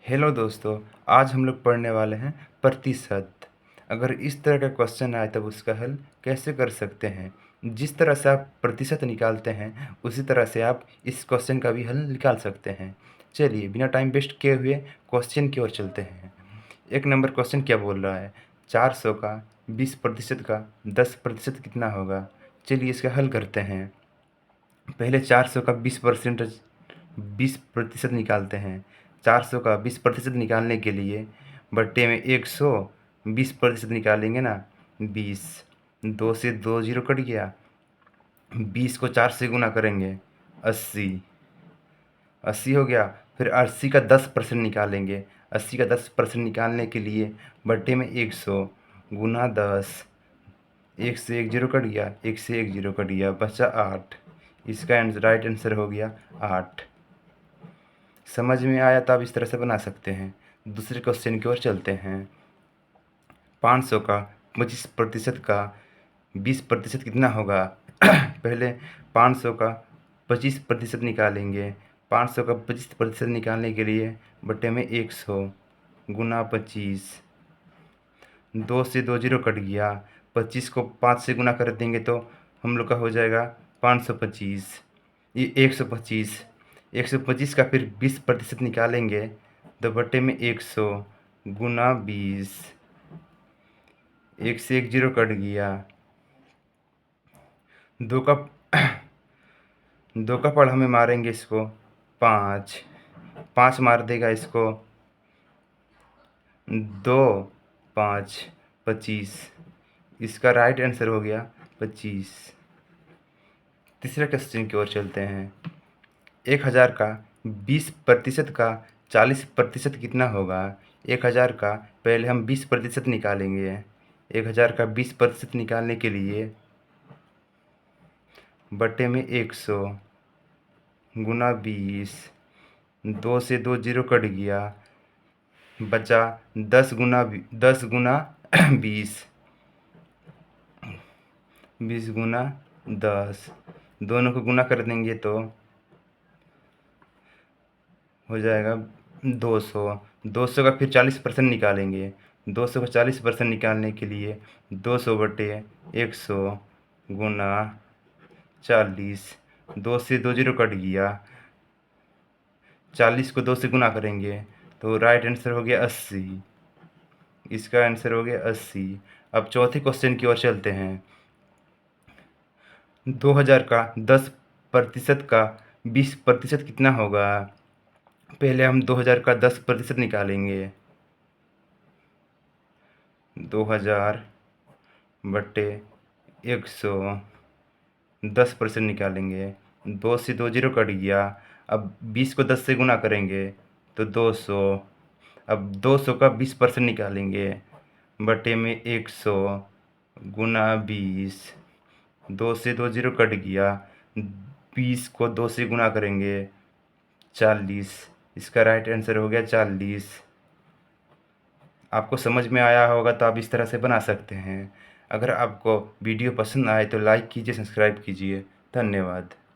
Hello दोस्तों, आज हम लोग पढ़ने वाले हैं प्रतिशत। अगर इस तरह का क्वेश्चन आए तब उसका हल कैसे कर सकते हैं। जिस तरह से आप प्रतिशत निकालते हैं उसी तरह से आप इस क्वेश्चन का भी हल निकाल सकते हैं। चलिए बिना टाइम वेस्ट किए हुए क्वेश्चन की ओर चलते हैं। एक नंबर क्वेश्चन क्या बोल रहा है, 400 का 20% का 10% कितना होगा। चलिए इसका हल करते हैं। पहले 400 का 20% निकालते हैं। 400 का 20% निकालने के लिए बट्टे में 100 20% निकालेंगे ना, 20। 2 से 2 जीरो कट गया। 20 को 4 से गुना करेंगे, 80। 80 हो गया। फिर 80 का 10% निकालेंगे। 80 का 10% निकालने के लिए बट्टे में 100 गुना 10। 1 से 1 जीरो कट गया, 1 से 1 जीरो कट गया, बचा 8। इसका राइट आंसर हो गया 8। समझ में आया तो आप इस तरह से बना सकते हैं। दूसरे क्वेश्चन की ओर चलते हैं। 500 का 25% का 20% कितना होगा। पहले 500 का 25% निकालेंगे। 500 का 25% निकालने के लिए बटे में 100 गुना 25। 2 से 2 जीरो कट गया। 25 को 5 से गुना कर देंगे तो हम लोग का हो जाएगा 525। ये 125। 125 का फिर 20% निकालेंगे तो बटे में 100 गुना 20। 1 से 1 जीरो कट गया। 2 का 2 का पढ़ हमें मारेंगे इसको 5। 5 मार देगा इसको 2 5 25। इसका राइट आंसर हो गया 25। तीसरे क्वेश्चन की ओर चलते हैं। 1000 का 20% का 40% कितना होगा। 1000 का पहले हम 20% निकालेंगे। 1000 का 20% निकालने के लिए बटे में 100 गुना 20। 2 से 2 जीरो कट गया, बचा 10 गुना 20। 20 गुना 10, दोनों को गुना कर देंगे तो हो जाएगा 200। 200 का फिर 40% निकालेंगे। 200 का 40% निकालने के लिए 200 बटे 100 गुना 40। 2 से 2 जीरो कट गया। 40 को 2 से गुना करेंगे तो राइट आंसर हो गया 80। इसका आंसर हो गया 80। अब चौथे क्वेश्चन की ओर चलते हैं। 2000 का 10% का 20% कितना होगा। पहले हम 2000 का 10% निकालेंगे। 2000 बटे 100 10% निकालेंगे। 2 से 2 जीरो कट गया। अब 20 को 10 से गुना करेंगे तो 200। अब 200 का 20% निकालेंगे बटे में 100 गुना 20। 2 से 2 जीरो कट गया। 20 को 2 से गुना करेंगे 40। इसका राइट आंसर हो गया 40। आपको समझ में आया होगा तो आप इस तरह से बना सकते हैं। अगर आपको वीडियो पसंद आए तो लाइक कीजिए, सब्सक्राइब कीजिए। धन्यवाद।